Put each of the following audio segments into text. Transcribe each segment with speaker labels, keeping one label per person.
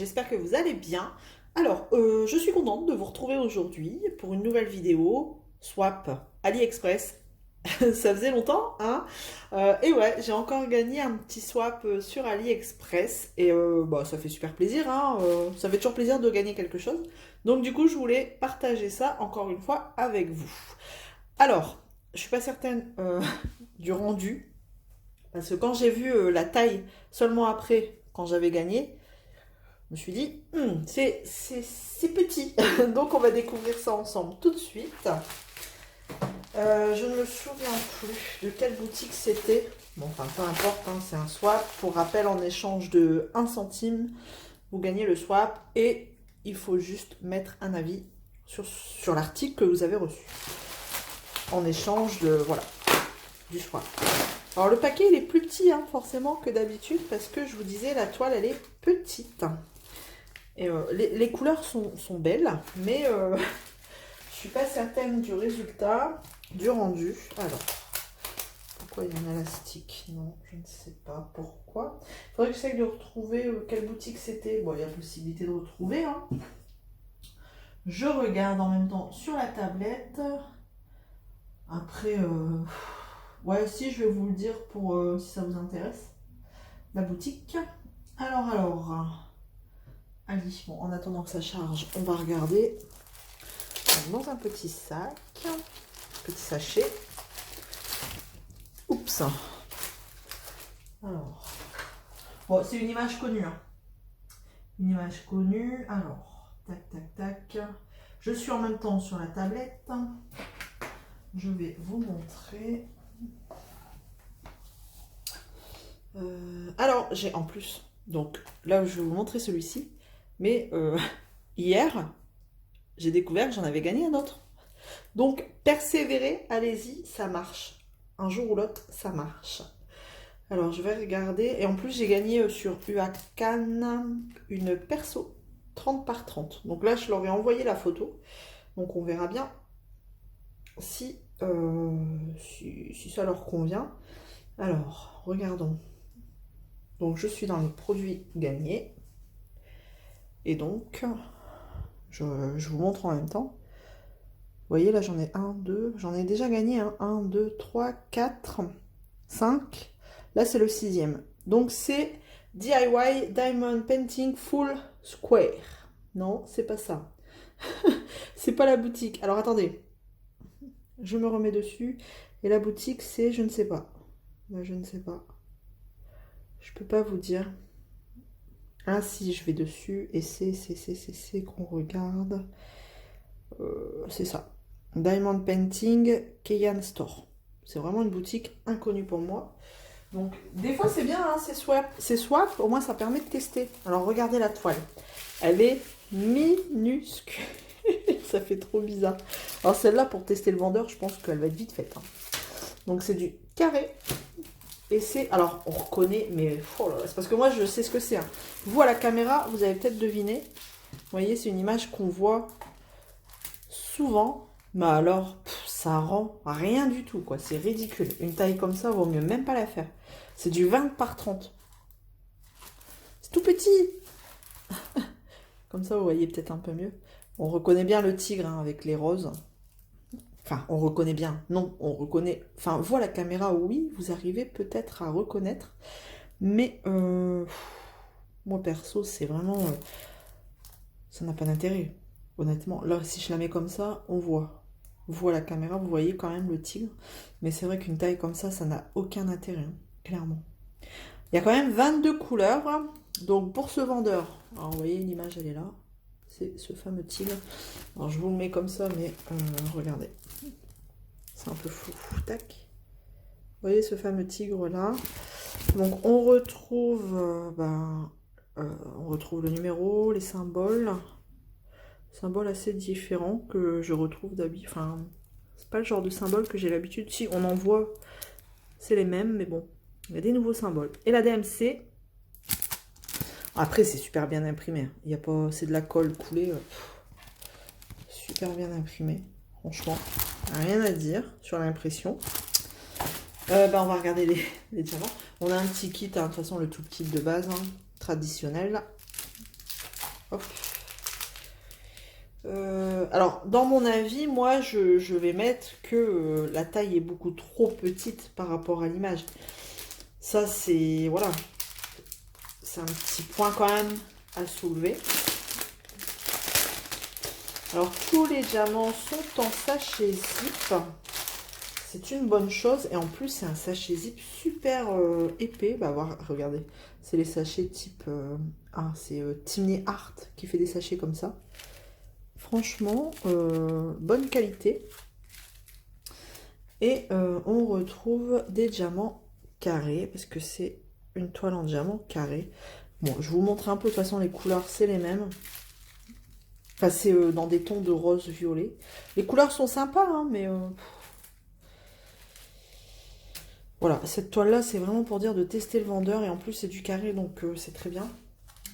Speaker 1: j'espère que vous allez bien. Alors, je suis contente de vous retrouver aujourd'hui pour une nouvelle vidéo swap AliExpress. Ça faisait longtemps, hein? Et ouais, j'ai encore gagné un petit swap sur AliExpress et bah, ça fait super plaisir, hein? Ça fait toujours plaisir de gagner quelque chose. Donc du coup, je voulais partager ça encore une fois avec vous. Alors, je suis pas certaine du rendu parce que quand j'ai vu la taille seulement après, quand j'avais gagné, je me suis dit, c'est petit. Donc on va découvrir ça ensemble tout de suite. Je ne me souviens plus de quelle boutique c'était. Bon, enfin, peu importe, hein, c'est un swap. Pour rappel, en échange de 1 centime, vous gagnez le swap et il faut juste mettre un avis sur l'article que vous avez reçu. En échange de, voilà, du swap. Alors le paquet, il est plus petit, hein, forcément, que d'habitude, parce que je vous disais, la toile, elle est petite. Et les couleurs sont belles, mais je suis pas certaine du résultat, du rendu. Alors, pourquoi il y a un élastique? Non, je ne sais pas pourquoi. Il faudrait que j'essaye de retrouver quelle boutique c'était. Bon, il y a possibilité de retrouver. Hein. Je regarde en même temps sur la tablette. Après, ouais, si, je vais vous le dire pour si ça vous intéresse. La boutique. Alors. Allez, bon, en attendant que ça charge, on va regarder. Dans un petit sac, petit sachet. Oups. Alors, bon, c'est une image connue. Hein. Une image connue. Alors, tac. Je suis en même temps sur la tablette. Je vais vous montrer. Alors, j'ai en plus, donc là, je vais vous montrer celui-ci. Mais hier, j'ai découvert que j'en avais gagné un autre. Donc, persévérez, allez-y, ça marche. Un jour ou l'autre, ça marche. Alors, je vais regarder. Et en plus, j'ai gagné sur UACAN une perso 30 par 30. Donc là, je leur ai envoyé la photo. Donc, on verra bien si ça leur convient. Alors, regardons. Donc, je suis dans les produits gagnés. Et donc, je vous montre en même temps. Vous voyez, là, j'en ai 1, 2. J'en ai déjà gagné un. 1, 2, 3, 4, 5. Là, c'est le 6e. Donc, c'est DIY Diamond Painting Full Square. Non, c'est pas ça. C'est pas la boutique. Alors, attendez. Je me remets dessus. Et la boutique, c'est... Je ne sais pas. Là, je ne sais pas. Je peux pas vous dire. Ah, si, je vais dessus. Et c'est qu'on regarde. C'est ça. Diamond Painting Kayan Store. C'est vraiment une boutique inconnue pour moi. Donc, des fois, c'est bien, hein, ces swaps. Au moins, ça permet de tester. Alors, regardez la toile. Elle est minuscule. Ça fait trop bizarre. Alors, celle-là, pour tester le vendeur, je pense qu'elle va être vite faite. Hein. Donc, c'est du carré. Et c'est... Alors, on reconnaît, mais... Oh là là, c'est parce que moi, je sais ce que c'est. Hein. Vous, à la caméra, vous avez peut-être deviné. Vous voyez, c'est une image qu'on voit souvent. Mais alors, ça rend rien du tout, quoi. C'est ridicule. Une taille comme ça, vaut mieux même pas la faire. C'est du 20 par 30. C'est tout petit. Comme ça, vous voyez peut-être un peu mieux. On reconnaît bien le tigre hein, avec les roses. Enfin, on reconnaît bien. Non, on reconnaît... Enfin, vous, à la caméra, oui, vous arrivez peut-être à reconnaître. Mais, moi, perso, c'est vraiment... ça n'a pas d'intérêt. Honnêtement, là, si je la mets comme ça, on voit. Vous, à la caméra, vous voyez quand même le tigre. Mais c'est vrai qu'une taille comme ça n'a aucun intérêt, hein, clairement. Il y a quand même 22 couleurs. Donc, pour ce vendeur, alors, vous voyez, l'image, elle est là. C'est ce fameux tigre. Alors, je vous le mets comme ça, mais regardez. C'est un peu flou. Tac. Vous voyez ce fameux tigre-là. Donc, on retrouve, on retrouve le numéro, les symboles. Symboles assez différents que je retrouve d'habitude. Enfin, c'est pas le genre de symbole que j'ai l'habitude. Si, on en voit, c'est les mêmes, mais bon, il y a des nouveaux symboles. Et la DMC, après, c'est super bien imprimé. Il y a pas, c'est de la colle coulée. Super bien imprimé. Franchement, rien à dire sur l'impression. On va regarder les diamants. On a un petit kit, hein, de toute façon, le tout kit de base, hein, traditionnel. Alors, dans mon avis, moi, je vais mettre que la taille est beaucoup trop petite par rapport à l'image. Ça, c'est... Voilà. C'est un petit point quand même à soulever. Alors, tous les diamants sont en sachet zip. C'est une bonne chose. Et en plus, c'est un sachet zip super épais. Bah, regardez. C'est les sachets type... c'est Tiny Art qui fait des sachets comme ça. Franchement, bonne qualité. Et on retrouve des diamants carrés, parce que c'est une toile en diamant carré. Bon, je vous montre un peu, de toute façon, les couleurs, c'est les mêmes. Enfin, c'est dans des tons de rose violet. Les couleurs sont sympas, hein, mais... Voilà, cette toile-là, c'est vraiment pour dire de tester le vendeur. Et en plus, c'est du carré, donc c'est très bien.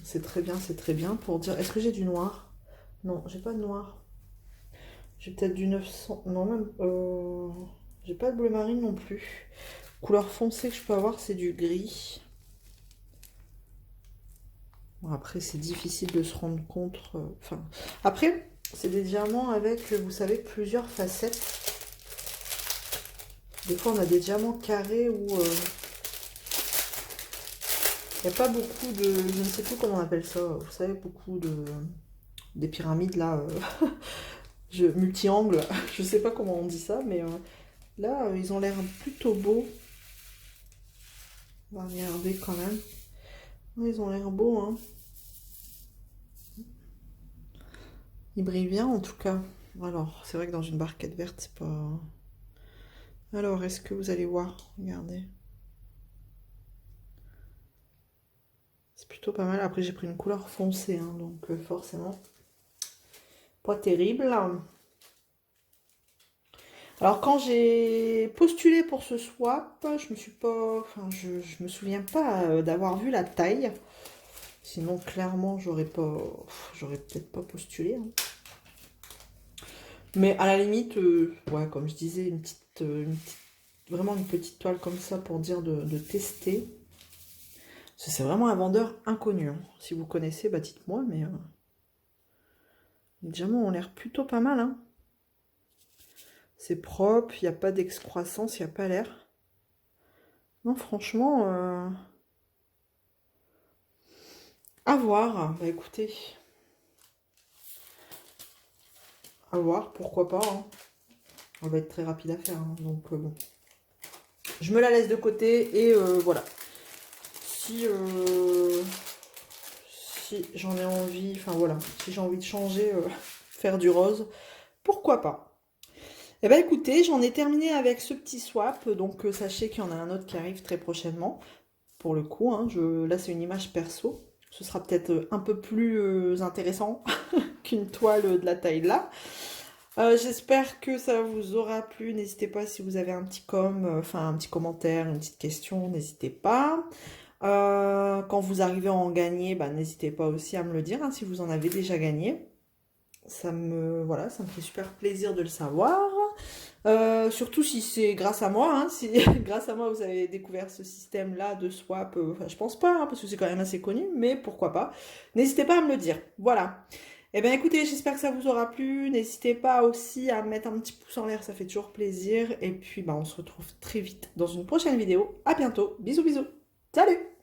Speaker 1: C'est très bien, c'est très bien pour dire... Est-ce que j'ai du noir? Non, j'ai pas de noir. J'ai peut-être du 900... Non, même... J'ai pas de bleu marine non plus. Couleur foncée que je peux avoir, c'est du gris. Bon, après, c'est difficile de se rendre compte. Enfin, après, c'est des diamants avec, vous savez, plusieurs facettes. Des fois, on a des diamants carrés où il n'y a pas beaucoup de... Je ne sais plus comment on appelle ça. Vous savez, beaucoup de... Des pyramides, là. Multi-angles. Je ne sais pas comment on dit ça, mais là, ils ont l'air plutôt beaux. On va regarder quand même. Ils ont l'air beaux, hein. Ils brillent bien, en tout cas. Alors, c'est vrai que dans une barquette verte, c'est pas... Alors, est-ce que vous allez voir? Regardez. C'est plutôt pas mal. Après, j'ai pris une couleur foncée, hein, donc forcément, pas terrible. Alors, quand j'ai postulé pour ce swap, je me suis pas... Enfin, je me souviens pas d'avoir vu la taille. Sinon, clairement, j'aurais peut-être pas postulé. Hein. Mais à la limite, ouais, comme je disais, vraiment une petite toile comme ça pour dire de tester. C'est vraiment un vendeur inconnu. Hein. Si vous connaissez, bah dites-moi, mais les diamants ont l'air plutôt pas mal. Hein. C'est propre, il n'y a pas d'excroissance, il n'y a pas l'air. Non, franchement, à voir. Bah écoutez, à voir, pourquoi pas. Hein. On va être très rapide à faire, hein. Donc bon. Je me la laisse de côté et voilà. Si j'en ai envie, enfin voilà, si j'ai envie de changer, faire du rose, pourquoi pas. Eh bien écoutez, j'en ai terminé avec ce petit swap, donc sachez qu'il y en a un autre qui arrive très prochainement, pour le coup, hein, là c'est une image perso, ce sera peut-être un peu plus intéressant qu'une toile de la taille là. J'espère que ça vous aura plu, n'hésitez pas si vous avez un petit un petit commentaire, une petite question, n'hésitez pas. Quand vous arrivez à en gagner, bah, n'hésitez pas aussi à me le dire, hein, si vous en avez déjà gagné. Voilà, ça me fait super plaisir de le savoir. Surtout si c'est grâce à moi, hein, si grâce à moi vous avez découvert ce système-là de swap, je pense pas, hein, parce que c'est quand même assez connu, mais pourquoi pas. N'hésitez pas à me le dire. Voilà. Eh bien écoutez, j'espère que ça vous aura plu. N'hésitez pas aussi à mettre un petit pouce en l'air, ça fait toujours plaisir. Et puis bah, on se retrouve très vite dans une prochaine vidéo. À bientôt. Bisous bisous. Salut!